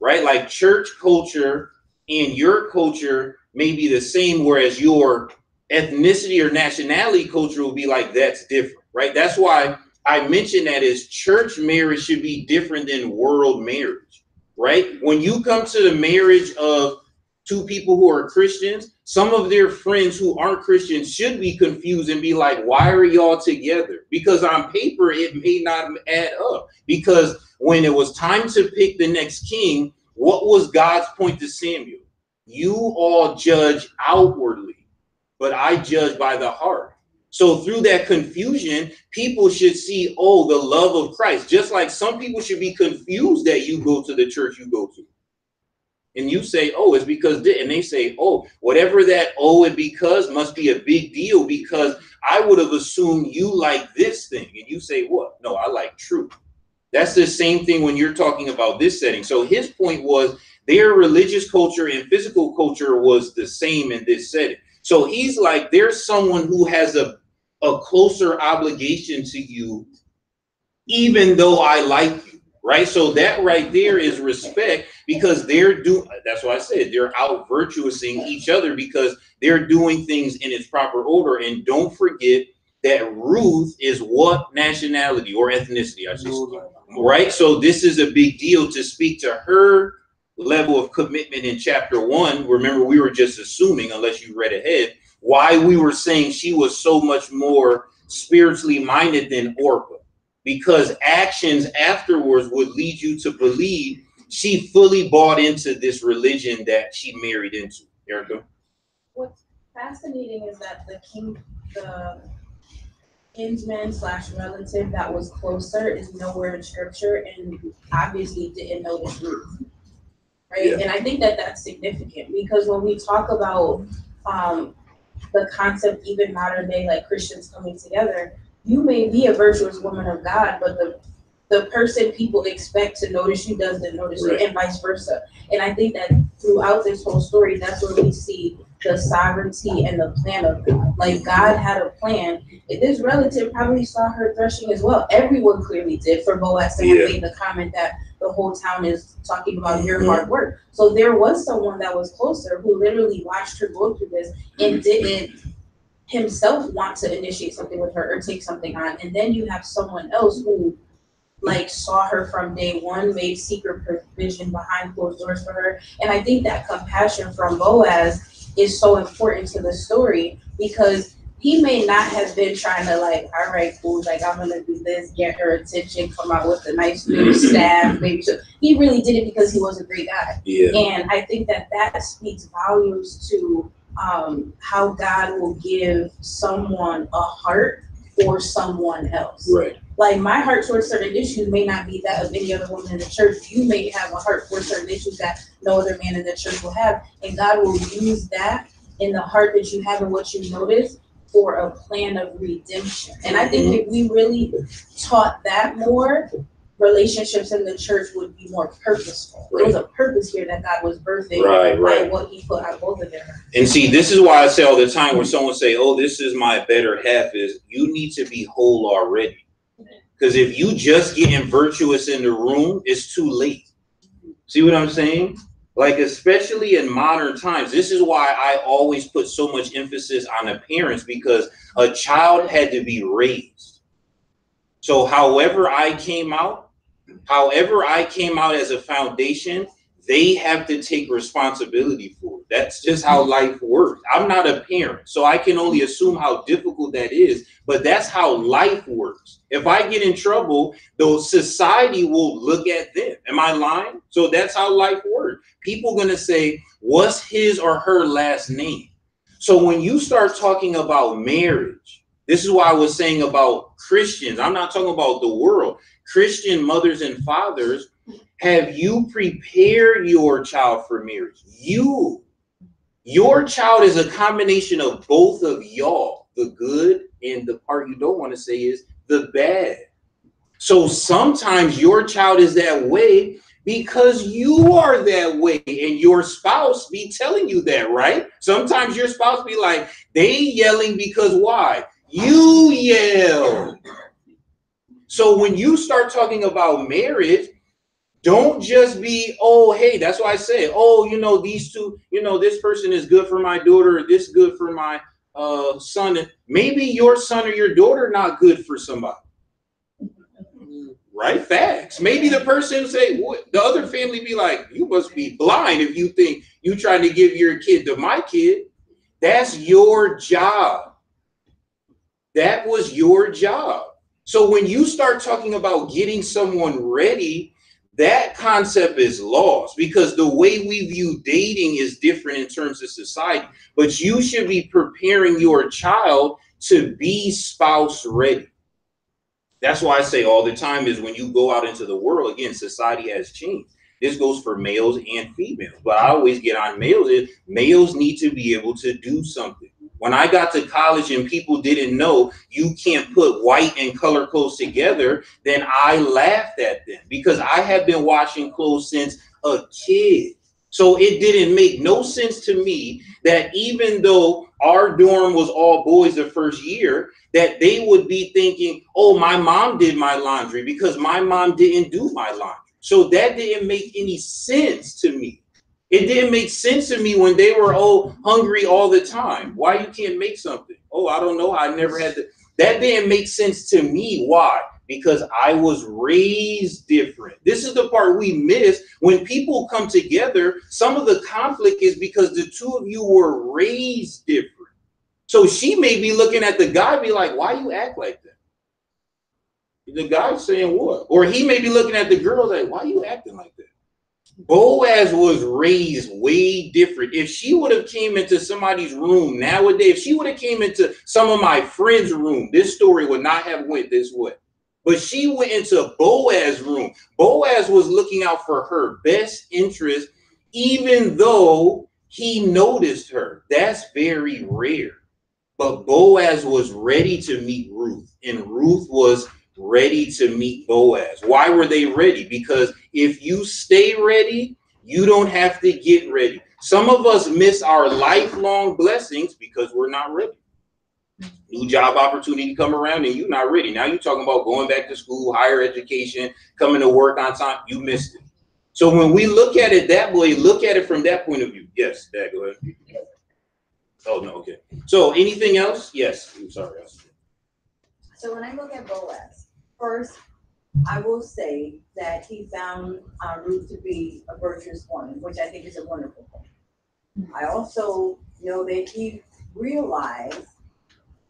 A: right? Like church culture and your culture may be the same, whereas your ethnicity or nationality culture will be like, that's different, right? That's why I mentioned that is church marriage should be different than world marriage, right? When you come to the marriage of two people who are Christians, some of their friends who aren't Christians should be confused and be like, why are y'all together? Because on paper, it may not add up. Because when it was time to pick the next king, what was God's point to Samuel? You all judge outwardly, but I judge by the heart. So through that confusion, people should see, oh, the love of Christ. Just like some people should be confused that you go to the church you go to. And you say, oh, it's because, and they say, oh, whatever that oh and because must be a big deal, because I would have assumed you like this thing. And you say, what? No, I like truth. That's the same thing when you're talking about this setting. So his point was their religious culture and physical culture was the same in this setting. So he's like, there's someone who has a closer obligation to you, even though I like you, right? So that right there is respect, because that's why I said they're out virtuousing each other, because they're doing things in its proper order. And don't forget that Ruth is what nationality or ethnicity, I should say, right? So this is a big deal to speak to her level of commitment in chapter 1. Remember, we were just assuming, unless you read ahead, why we were saying she was so much more spiritually minded than Orpah, because actions afterwards would lead you to believe she fully bought into this religion that she married into. Erica?
I: What's fascinating is that the kinsman / relative that was closer is nowhere in scripture, and obviously didn't notice Ruth, right? Yeah. And I think that that's significant, because when we talk about the concept, even modern day, like Christians coming together, you may be a virtuous woman of God, but the person people expect to notice you doesn't notice you, and vice versa. And I think that throughout this whole story, that's where we see the sovereignty and the plan of God. Like God had a plan. This relative probably saw her threshing as well. Everyone clearly did, for Boaz to have made the comment that the whole town is talking about your hard work. So there was someone that was closer who literally watched her go through this and didn't himself want to initiate something with her or take something on. And then you have someone else who like saw her from day one, made secret provision behind closed doors for her. And I think that compassion from Boaz is so important to the story, because he may not have been trying to like, all right, cool, like I'm gonna do this, get her attention, come out with a nice new staff, maybe. So he really did it because he was a great guy. Yeah. And I think that speaks volumes to how God will give someone a heart for someone else. Right. Like my heart towards certain issues may not be that of any other woman in the church. You may have a heart for certain issues that no other man in the church will have. And God will use that in the heart that you have and what you notice for a plan of redemption. And I think if we really taught that more, relationships in the church would be more purposeful. There was a purpose here that God was birthing by what he put on both of them.
A: And see, this is why I say all the time when someone say, oh, this is my better half, is you need to be whole already. Because if you just getting virtuous in the room, it's too late. See what I'm saying? Like, especially in modern times, this is why I always put so much emphasis on the parents, because a child had to be raised. So however I came out as a foundation, they have to take responsibility for it. That's just how life works. I'm not a parent, so I can only assume how difficult that is, but that's how life works. If I get in trouble, the society will look at them. Am I lying? So that's how life works. People gonna say, what's his or her last name? So when you start talking about marriage, this is why I was saying about Christians. I'm not talking about the world. Christian mothers and fathers, have you prepared your child for marriage? Your child is a combination of both of y'all, the good, and the part you don't want to say is the bad. So sometimes your child is that way because you are that way, and your spouse be telling you that, right? Sometimes your spouse be like, they yelling because why? You yell. So when you start talking about marriage, don't just be, oh, hey, that's why I say, oh, you know, these two, you know, this person is good for my daughter, or this good for my son. Maybe your son or your daughter not good for somebody. Right? Facts. Maybe the person say, the other family be like, you must be blind if you think you trying to give your kid to my kid. That's your job. That was your job. So when you start talking about getting someone ready, that concept is lost because the way we view dating is different in terms of society. But you should be preparing your child to be spouse ready. That's why I say all the time is when you go out into the world, again, society has changed. This goes for males and females. But I always get on males is males need to be able to do something. When I got to college and people didn't know you can't put white and color clothes together, then I laughed at them because I have been washing clothes since a kid. So it didn't make no sense to me that even though our dorm was all boys the first year, that they would be thinking, oh, my mom did my laundry because my mom didn't do my laundry. So that didn't make any sense to me. It didn't make sense to me when they were hungry all the time. Why you can't make something? Oh, I don't know. I never had to. That didn't make sense to me. Why? Because I was raised different. This is the part we miss. When people come together, some of the conflict is because the two of you were raised different. So she may be looking at the guy, be like, why you act like that? The guy's saying what? Or he may be looking at the girl like, why you acting like that? Boaz was raised way different. If she would have came into somebody's room nowadays, if she would have came into some of my friends' room, this story would not have went this way. But she went into Boaz's room. Boaz was looking out for her best interest, even though he noticed her. That's very rare. But Boaz was ready to meet Ruth, and Ruth was ready to meet Boaz. Why were they ready? Because if you stay ready, you don't have to get ready. Some of us miss our lifelong blessings because we're not ready. New job opportunity come around and you're not ready. Now you're talking about going back to school, higher education, coming to work on time. You missed it. So when we look at it that way, look at it from that point of view. Yes, Dad, go ahead. Oh, no, okay. So anything else? Yes, I'm sorry.
G: So when I look at Boaz, first, I will say that he found Ruth to be a virtuous woman, which I think is a wonderful thing. I also know that he realized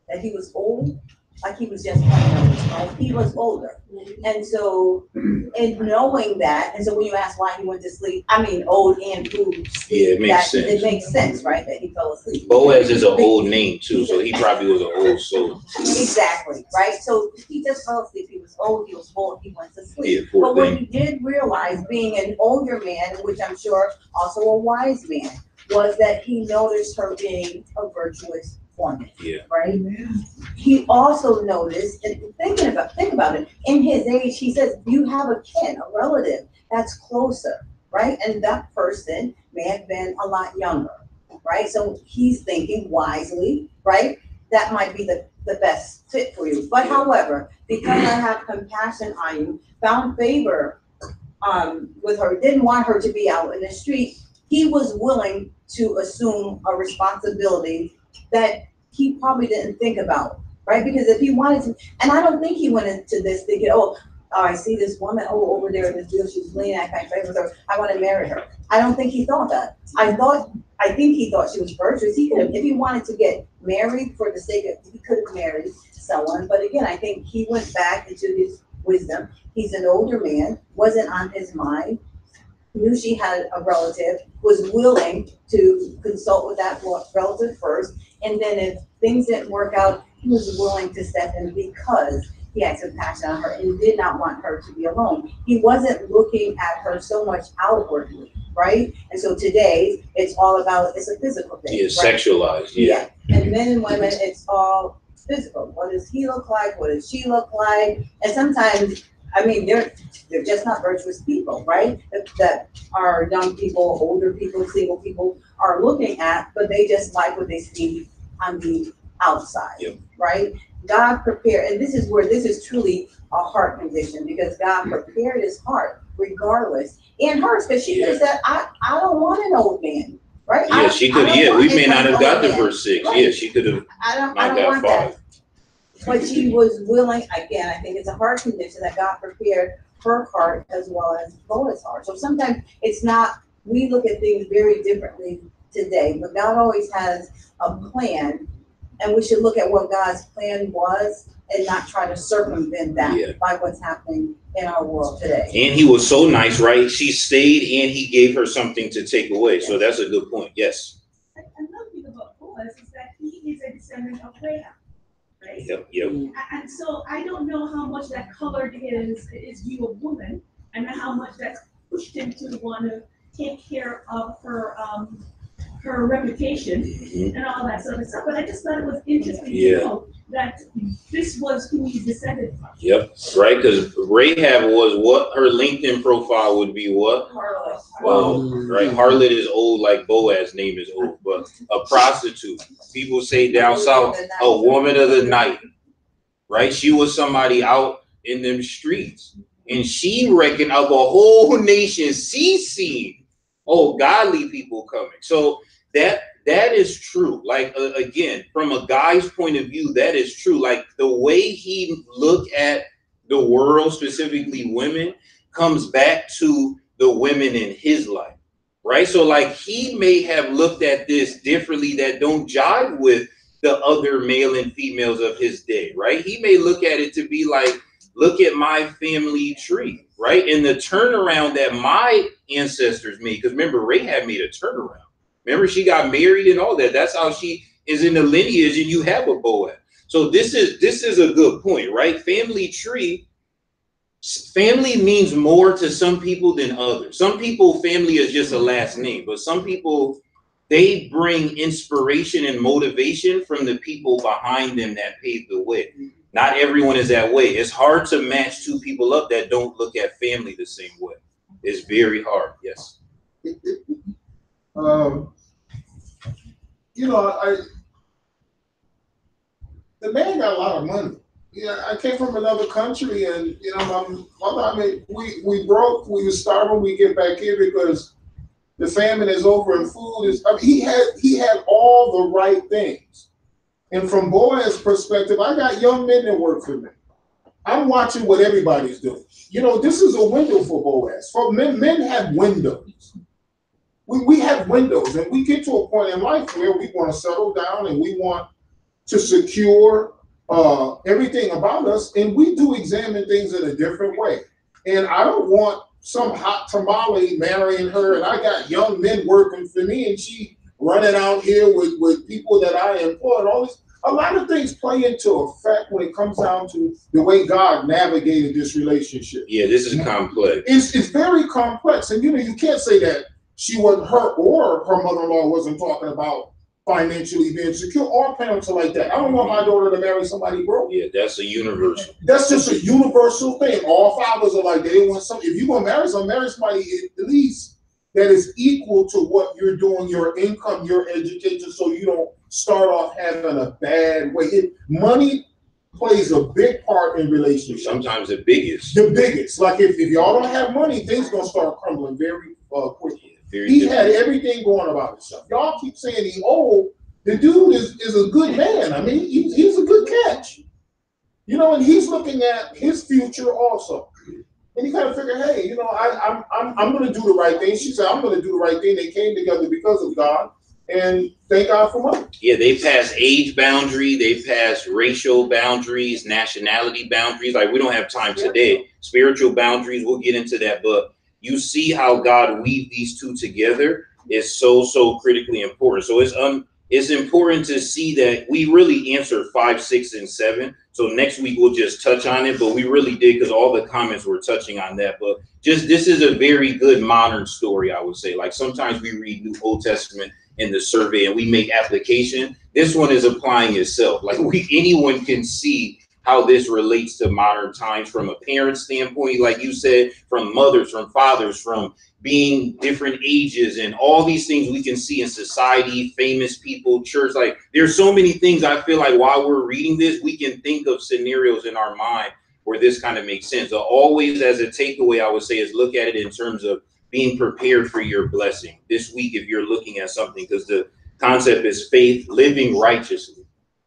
G: that he was old, like he was just right? He was older. And so in knowing that, and so when you ask why he went to sleep, I mean old and food,
A: yeah, it makes sense.
G: It makes sense, right? That he fell asleep.
A: Boaz is an old name too, so he probably was an old soul.
G: Exactly, right? So he just fell asleep. He was old, he was old, he went to sleep.
A: Yeah,
G: but what he did realize, being an older man, which I'm sure also a wise man, was that he noticed her being a virtuous woman. Yeah. Right? He also noticed, and think about it, in his age, he says, you have a kin, a relative that's closer, right? And that person may have been a lot younger, right? So he's thinking wisely, right? That might be the best fit for you. But however, because I have compassion on you, found favor with her, didn't want her to be out in the street, he was willing to assume a responsibility that he probably didn't think about, right? Because if he wanted to, and I don't think he went into this thinking, oh, I see this woman, over there in this deal, she's leaning, I can't favor with her, I want to marry her. I don't think he thought that. I I think he thought she was virtuous. He could have, if he wanted to get married for the sake of, he could have married someone. But again, I think he went back into his wisdom. He's an older man, wasn't on his mind, knew she had a relative, was willing to consult with that relative first. And then if things didn't work out, he was willing to step in because he had compassion on her and did not want her to be alone. He wasn't looking at her so much outwardly, right? And so today, it's all about, it's a physical thing.
A: Yeah,
G: right?
A: sexualized. Yeah.
G: And men and women, it's all physical. What does he look like? What does she look like? And sometimes, I mean, they're just not virtuous people, right? That our young people, older people, single people are looking at, but they just like what they see on the outside, right? God prepared, and this is where this is truly a heart condition, because God prepared his heart regardless. And hers, because she just said, I don't want an old man, right?
A: Yeah, she could. Yeah, we may not have got to verse 6.
G: Right.
A: Yeah, she could have
G: I don't
A: got
G: want
A: 5.
G: that. But she was willing, again, I think it's a heart condition that God prepared her heart as well as Boaz's heart. So sometimes it's not, we look at things very differently today, but God always has a plan, and we should look at what God's plan was and not try to circumvent that by what's happening in our world today.
A: And he was so nice, right? She stayed and he gave her something to take away. So that's a good point. Yes.
E: Another thing about Boaz is that he is a descendant of Rahab, right?
A: Yep.
E: And so I don't know how much that colored his view of woman, and how much that pushed him to want to take care of her her reputation and all that sort of stuff. But I just thought it was interesting to know that this was who he descended from.
A: Yep, right, because Rahab was what? Her LinkedIn profile would be what?
G: Harlot.
A: Wow, right. Harlot is old like Boaz's name is old, but a prostitute. People say down south, a woman of the night, right? She was somebody out in them streets, and she reckoned of a whole nation seen, godly people coming. So that is true. Like, again, from a guy's point of view, that is true. Like, the way he looked at the world, specifically women, comes back to the women in his life, right? So, like, he may have looked at this differently that don't jive with the other male and females of his day, right? He may look at it to be like, look at my family tree, right? And the turnaround that my ancestors made, because remember, Rahab made a turnaround. Remember, she got married and all that. That's how she is in the lineage, and you have a Boaz. So this is a good point, right? Family tree. Family means more to some people than others. Some people, family is just a last name, but some people, they bring inspiration and motivation from the people behind them that paved the way. Not everyone is that way. It's hard to match two people up that don't look at family the same way. It's very hard. Yes.
B: The man got a lot of money. Yeah, I came from another country, and my mother, we broke, we were starving. We get back here because the famine is over and food is. He had all the right things. And from Boaz's perspective, I got young men that work for me. I'm watching what everybody's doing. This is a window for Boaz. For men have windows. We have windows, and we get to a point in life where we want to settle down and we want to secure everything about us, and we do examine things in a different way. And I don't want some hot tamale marrying her, and I got young men working for me, and she running out here with people that I employ, and all this. A lot of things play into effect when it comes down to the way God navigated this relationship.
A: Yeah, this is complex.
B: It's very complex, and you can't say that she wasn't her or her mother-in-law wasn't talking about financially being secure. All parents are like that. I don't want my daughter to marry somebody broke.
A: Yeah, that's a universal.
B: That's just a universal thing. All fathers are like, they want something. If you're going to marry somebody at least that is equal to what you're doing, your income, your education, so you don't start off having a bad way. Money plays a big part in relationships.
A: Sometimes the biggest.
B: The biggest. Like if y'all don't have money, things going to start crumbling very quickly.
A: He
B: had everything going about himself. Y'all keep saying he's old. The dude is a good man. I mean, he's a good catch. And he's looking at his future also. And he kind of figured, hey, I'm going to do the right thing. She said, I'm going to do the right thing. They came together because of God. and thank God for money.
A: Yeah, they pass age boundary, they pass racial boundaries, nationality boundaries. Like, we don't have time today. Spiritual boundaries, we'll get into that. But you see how God weave these two together is so critically important. So it's important to see that we really answered 5, 6, and 7. So next week we'll just touch on it, but we really did, because all the comments were touching on that. But just, this is a very good modern story, I would say. Like, sometimes we read New Old Testament in the survey and we make application. This one is applying itself. Like, anyone can see how this relates to modern times from a parent standpoint, like you said, from mothers, from fathers, from being different ages, and all these things we can see in society, famous people, church. Like, there's so many things I feel like while we're reading this, we can think of scenarios in our mind where this kind of makes sense. So always, as a takeaway, I would say, is look at it in terms of being prepared for your blessing this week. If you're looking at something, because the concept is faith, living righteously,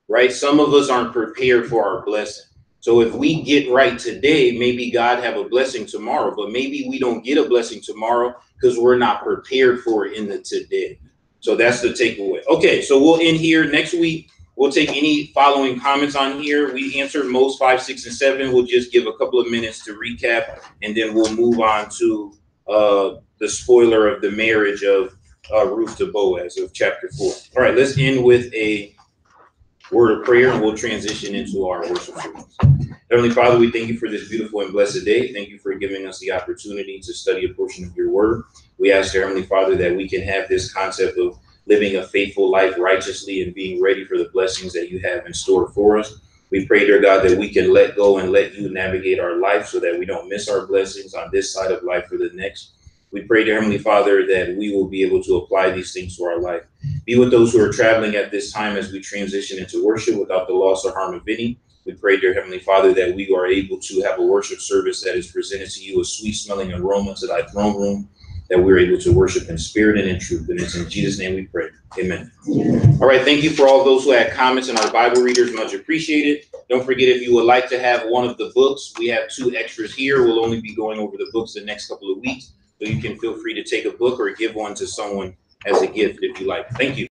A: right? Some of us aren't prepared for our blessing. So if we get right today, maybe God have a blessing tomorrow, but maybe we don't get a blessing tomorrow because we're not prepared for it in the today. So that's the takeaway. Okay, so we'll end here. Next week, we'll take any following comments on here. We answered most 5, 6, and 7. We'll just give a couple of minutes to recap, and then we'll move on to the spoiler of the marriage of Ruth to Boaz of chapter 4. All right, let's end with a word of prayer, and we'll transition into our worship service. Heavenly Father, we thank you for this beautiful and blessed day. Thank you for giving us the opportunity to study a portion of your word. We ask, Heavenly Father, that we can have this concept of living a faithful life righteously and being ready for the blessings that you have in store for us. We pray, dear God, that we can let go and let you navigate our life so that we don't miss our blessings on this side of life for the next. We pray, dear Heavenly Father, that we will be able to apply these things to our life. Be with those who are traveling at this time as we transition into worship without the loss or harm of any. We pray, dear Heavenly Father, that we are able to have a worship service that is presented to you, a sweet-smelling aroma to thy throne room, that we're able to worship in spirit and in truth. And it's in Jesus' name we pray. Amen. All right, thank you for all those who had comments and our Bible readers. Much appreciated. Don't forget, if you would like to have one of the books, we have 2 extras here. We'll only be going over the books the next couple of weeks. So you can feel free to take a book or give one to someone as a gift if you like. Thank you.